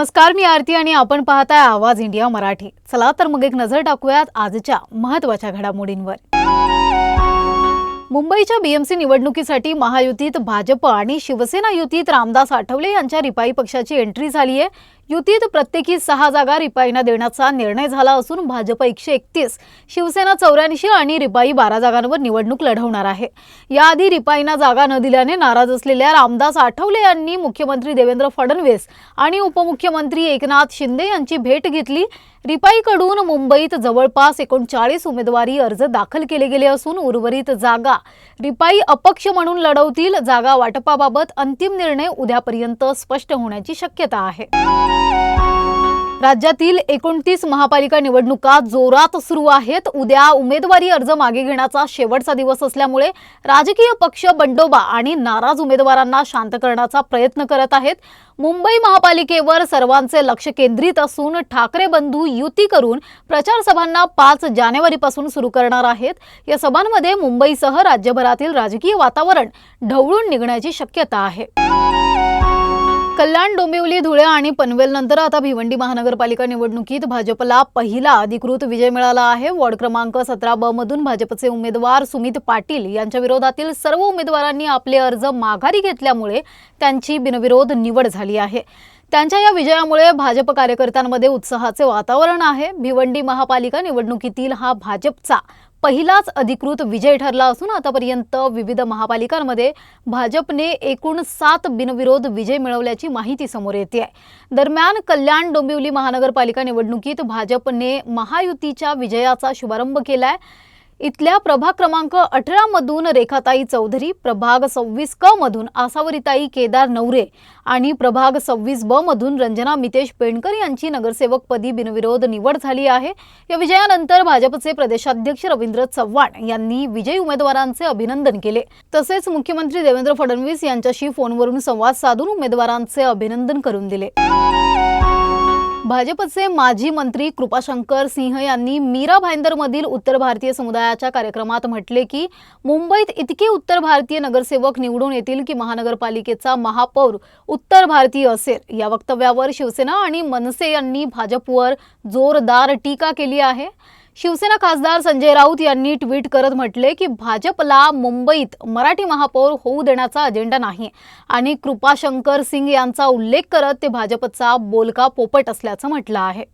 नमस्कार, मी आरती आणि आपण पाहताय आवाज इंडिया मराठी। चला तर मग एक नजर टाकूयात आजच्या महत्त्वाच्या घडामोडींवर। मुंबईच्या बीएमसी निवडणुकीसाठी महायुतीत भाजप आणि शिवसेना युतीत रामदास आठवले यांच्या रिपाई पक्षाची एंट्री झाली आहे। युतीत प्रत्येकी 6 जागा रिपाईंना देण्याचा निर्णय झाला असून भाजप 131, शिवसेना 84 आणि रिपाई 12 जागांवर निवडणूक लढवणार आहे। याआधी रिपाईंना जागा न दिल्याने नाराज असलेल्या रामदास आठवले यांनी मुख्यमंत्री देवेंद्र फडणवीस आणि उपमुख्यमंत्री एकनाथ शिंदे यांची भेट घेतली। रिपाईकडून मुंबईत जवळपास 39 उमेदवारी अर्ज दाखल केले गेले असून उर्वरित जागा रिपाई अपक्ष म्हणून लढवतील। जागा वाटपाबाबत अंतिम निर्णय उद्यापर्यंत स्पष्ट होण्याची शक्यता आहे। राज्यातील 29 महापालिका निवडणुका जोरात सुरू आहेत। उद्या उमेदवारी अर्ज मागे घेण्याचा शेवटचा दिवस असल्यामुळे राजकीय पक्ष बंडोबा आणि नाराज उमेदवारांना शांत करण्याचा प्रयत्न करत आहेत। मुंबई महापालिकेवर सर्वांचे लक्ष केंद्रित असून ठाकरे बंधू युती करून प्रचार सभांना 5 जानेवारीपासून सुरू करणार आहेत। या सभांमध्ये मुंबईसह राज्यभरातील राजकीय वातावरण ढवळून निघण्याची शक्यता आहे। कल्याण, डोंबिवली, धुळे आणि पनवेल नंतर आता भिवंडी महानगरपालिका निवडणुकीत भाजपला पहिला अधिकृत विजय मिळाला आहे। वॉर्ड क्रमांक 17 मधून भाजपचे उमेदवार सुमित पाटील यांच्या विरोधातील सर्व उमेदवारांनी आपले अर्ज माघारी घेतल्यामुळे त्यांची बिनविरोध निवड झाली आहे। त्यांच्या या विजयामुळे भाजप कार्यकर्त्यांमध्ये उत्साहाचे वातावरण आहे। भिवंडी महापालिका निवडणुकीतील हा भाजपचा पहिलाच अधिकृत विजय ठरला असून आतापर्यंत विविध महापालिकांमध्ये भाजपने एकूण 7 बिनविरोध विजय मिळवल्याची माहिती समोर येते आहे। दरम्यान कल्याण, डोंबिवली महानगरपालिका निवडणुकीत भाजपने महायुतीच्या विजयाचा शुभारंभ केलाय। इथल्या प्रभाग क्रमांक 18 मधून रेखाताई चौधरी, प्रभाग 26 क मधून आसावरीताई केदार नवरे आणि प्रभाग 26 ब मधून रंजना मितेश पेंडकर यांची नगरसेवकपदी बिनविरोध निवड झाली आहे। या विजयानंतर भाजपचे प्रदेशाध्यक्ष रवींद्र चव्हाण यांनी विजयी उमेदवारांचे अभिनंदन केले। तसेच मुख्यमंत्री देवेंद्र फडणवीस यांच्याशी फोनवरून संवाद साधून उमेदवारांचे अभिनंदन करून दिले। भाजपचे माजी मंत्री कृपाशंकर सिंह यांनी मीरा भाईंदरमधील उत्तर भारतीय समुदायाच्या कार्यक्रमात म्हटले की मुंबईत इतके उत्तर भारतीय नगरसेवक निवडून येतील की महानगरपालिकेचा महापौर उत्तर भारतीय असेल। या वक्तव्यावर शिवसेना आणि मनसे यांनी भाजपवर जोरदार टीका केली आहे। शिवसेना खासदार संजय राऊत यांनी ट्विट करत म्हटले की भाजपला मुंबईत मराठी महापौर होऊ देण्याचा अजेंडा नाही आणि कृपाशंकर सिंग यांचा उल्लेख करत ते भाजपचा बोलका पोपट असल्याचं म्हटलं आहे।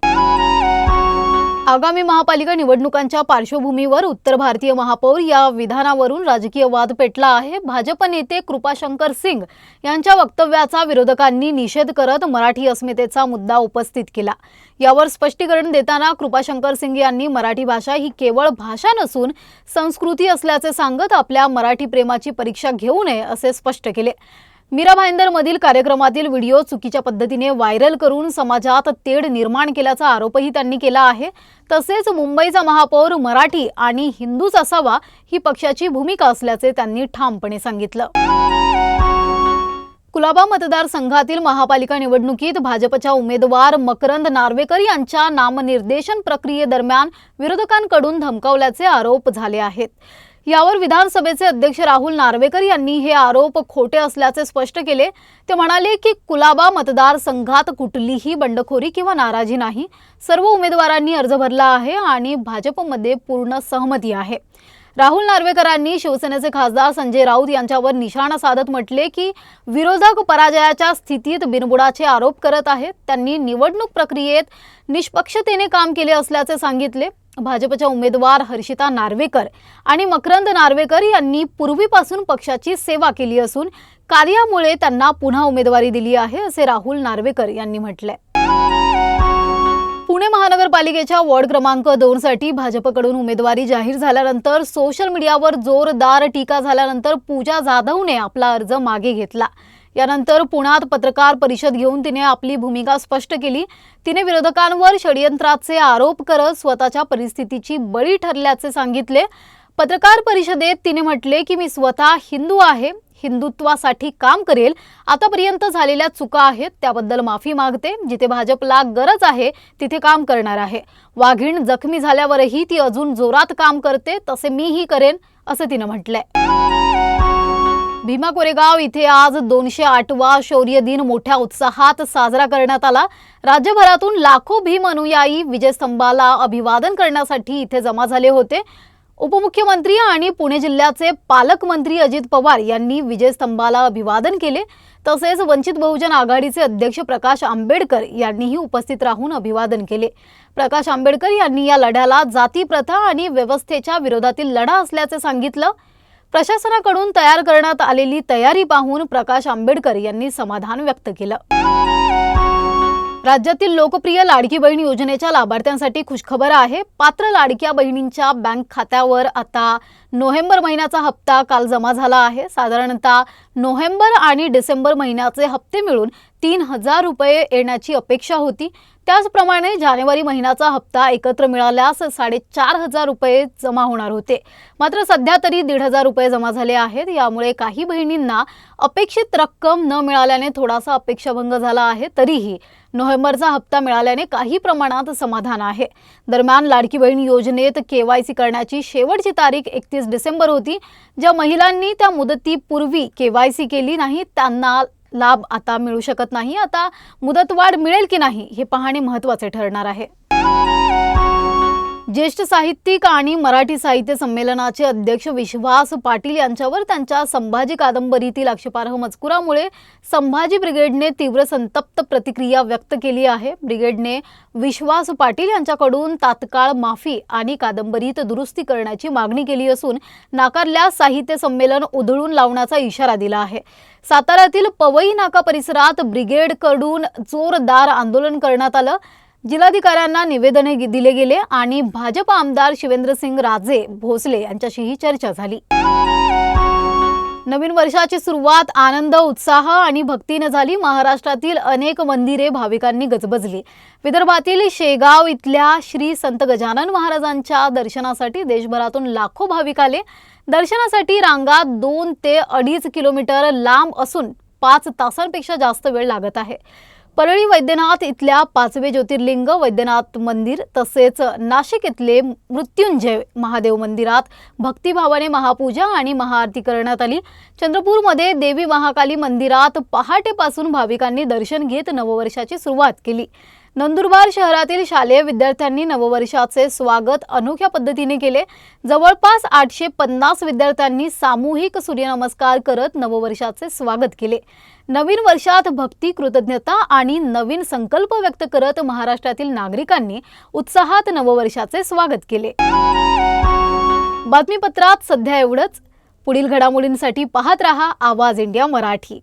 आगामी महापालिका निवडणुकांच्या पार्श्वभूमीवर उत्तर भारतीय महापौर या विधानावरून राजकीय वाद पेटला आहे। भाजप नेते कृपाशंकर सिंग यांच्या वक्तव्याचा विरोधकांनी निषेध करत मराठी अस्मितेचा मुद्दा उपस्थित केला। यावर स्पष्टीकरण देताना कृपाशंकर सिंग यांनी मराठी भाषा ही केवळ भाषा नसून संस्कृती असल्याचे सांगत आपल्या मराठी प्रेमाची परीक्षा घेऊ नये असे स्पष्ट केले। मीरा भाईंदरमधील कार्यक्रमातील व्हिडिओ चुकीच्या पद्धतीने व्हायरल करून समाजात तेढ निर्माण केल्याचा आरोपही त्यांनी केला आहे। तसेच मुंबईचा महापौर मराठी आणि हिंदूच असावा ही पक्षाची भूमिका असल्याचे त्यांनी ठामपणे सांगितलं। कुलाबा मतदारसंघातील महापालिका निवडणुकीत भाजपच्या उमेदवार मकरंद नार्वेकर यांच्या नामनिर्देशन प्रक्रियेदरम्यान विरोधकांकडून धमकावल्याचे आरोप झाले आहेत। यावर विधानसभेचे अध्यक्ष राहुल नार्वेकर यांनी हे आरोप खोटे असल्याचे स्पष्ट केले। ते म्हणाले की कुलाबा मतदारसंघात कुठलीही बंडखोरी किंवा नाराजी नाही। सर्व उमेदवारांनी अर्ज भरला आहे आणि भाजपमध्ये पूर्ण सहमती आहे। राहुल नार्वेकरांनी शिवसेनेचे खासदार संजय राऊत यांच्यावर निशाणा साधत म्हटले की विरोधक पराजयाच्या स्थितीत बिनबुडाचे आरोप करत आहेत। त्यांनी निवडणूक प्रक्रियेत निष्पक्षतेने काम केले असल्याचे सांगितले। भाजपच्या उमेदवार हर्षिता नार्वेकर आणि मकरंद नार्वेकर यांनी पूर्वीपासून पक्षाची सेवा केली असून कार्यामुळे त्यांना पुन्हा उमेदवारी दिली आहे असे राहुल नार्वेकर यांनी म्हटले। पुणे महानगरपालिकेच्या वॉर्ड क्रमांक 2 साठी भाजपकडून उमेदवारी जाहीर झाल्यानंतर सोशल मीडियावर जोरदार टीका झाल्यानंतर पूजा जाधवने आपला अर्ज मागे घेतला। यानंतर पुण्यात पत्रकार परिषद घेऊन तिने आपली भूमिका स्पष्ट केली। तिने विरोधकांवर षडयंत्राचे आरोप करत स्वतःच्या परिस्थितीची बळी ठरल्याचे सांगितले। पत्रकार परिषदेत तिने म्हटले की मी स्वतः हिंदू आहे, हिंदुत्वासाठी काम करेल। आतापर्यंत झालेल्या चुका आहेत त्याबद्दल माफी मागते। जिथे भाजपला गरज आहे तिथे काम करणार आहे। वाघीण जखमी झाल्यावरही ती अजून जोरात काम करते, तसे मीही करेन असे तिने म्हटले। भीमा कोरेगाव इथे आज 208वा शौर्य दिन मोठ्या उत्साहात साजरा करण्यात आला। राज्यभरातून लाखो भीम अनुयायी विजयस्तंभाला अभिवादन करण्यासाठी इथे जमा झाले होते। उपमुख्यमंत्री आणि पुणे जिल्ह्याचे पालकमंत्री अजित पवार यांनी विजयस्तंभाला अभिवादन केले। तसेच वंचित बहुजन आघाडीचे अध्यक्ष प्रकाश आंबेडकर यांनीही उपस्थित राहून अभिवादन केले। प्रकाश आंबेडकर यांनी या लढ्याला जाती प्रथा आणि व्यवस्थेच्या विरोधातील लढा असल्याचे सांगितलं। प्रशासनाकडून तयार करण्यात आलेली तयारी पाहून प्रकाश आंबेडकर यांनी समाधान व्यक्त केलं। राज्यातील लोकप्रिय लाडकी बहीण योजनेच्या लाभार्थ्यांसाठी खुशखबर आहे। पात्र लाडक्या बहिणींच्या बँक खात्यावर आता नोव्हेंबर महिन्याचा हप्ता काल जमा झाला आहे। साधारणतः नोव्हेंबर आणि डिसेंबर महिन्याचे हप्ते मिळून 3000 रुपये येण्याची अपेक्षा होती। त्याचप्रमाणे जानेवारी महिन्याचा हप्ता एकत्र मिळाल्यास 4500 रुपये जमा होणार होते। मात्र सध्या तरी 1500 रुपये जमा झाले आहेत। यामुळे काही बहिणींना अपेक्षित रक्कम न मिळाल्याने थोडासा अपेक्षाभंग झाला आहे। तरीही नोव्हेंबरचा हप्ता मिळाल्याने काही प्रमाणात समाधान आहे। दरम्यान लाडकी बहीण योजनेत केवायसी करण्याची शेवटची तारीख 31 डिसेंबर होती। ज्या महिलांनी त्या मुदतीपूर्वी केवायसी केली नाही त्यांना लाभ आता मिळू शकत नाही। आता मुदतवाढ मिळेल की नाही हे पाहणे महत्त्वाचे ठरणार आहे। ज्येष्ठ साहित्यिक आणि मराठी साहित्य संमेलनाचे अध्यक्ष विश्वास पाटील यांच्यावर त्यांच्या संभाजी कादंबरीतील आक्षेपार्ह मजकुरामुळे संभाजी ब्रिगेडने तीव्र संतप्त प्रतिक्रिया व्यक्त केली आहे। ब्रिगेडने विश्वास पाटील यांच्याकडून तात्काळ माफी आणि कादंबरीत दुरुस्ती करण्याची मागणी केली असून नाकारल्यास साहित्य संमेलन उधळून लावण्याचा इशारा दिला आहे। साताऱ्यातील पवई नाका परिसरात ब्रिगेडकडून जोरदार आंदोलन करण्यात आलं। जिल्हाधिकाऱ्यांना निवेदने दिले गेले आणि भाजप आमदार शिवेंद्रसिंग राजे भोसले यांच्याशीही चर्चा झाली। नवीन वर्षाची सुरुवात आनंद, उत्साह आणि भक्तीने झाली। महाराष्ट्रातील अनेक मंदिरे भाविकांनी गजबजली। विदर्भातील शेगाव इथल्या श्री संत गजानन महाराजांच्या दर्शनासाठी देशभरातून लाखो भाविक आले। दर्शनासाठी रांगा 2 ते 2.5 किलोमीटर लांब असून 5 तासांपेक्षा जास्त वेळ लागत आहे। परळी वैद्यनाथ इथल्या 5वे ज्योतिर्लिंग वैद्यनाथ मंदिर तसेच नाशिक इथले मृत्युंजय महादेव मंदिरात भक्तिभावाने महापूजा आणि महाआरती करण्यात आली। चंद्रपूरमध्ये देवी महाकाली मंदिरात पहाटेपासून भाविकांनी दर्शन घेत नववर्षाची सुरुवात केली। नंदुरबार शहरातील शालेय विद्यार्थ्यांनी नववर्षाचे स्वागत अनोख्या पद्धतीने केले। जवळपास 850 विद्यार्थ्यांनी सामूहिक सूर्यनमस्कार करत नववर्षाचे स्वागत केले। नवीन वर्षात भक्ती, कृतज्ञता आणि नवीन संकल्प व्यक्त करत महाराष्ट्रातील नागरिकांनी उत्साहात नववर्षाचे स्वागत केले। बातमीपत्रात सध्या एवढंच। पुढील घडामोडींसाठी पाहत रहा आवाज इंडिया मराठी।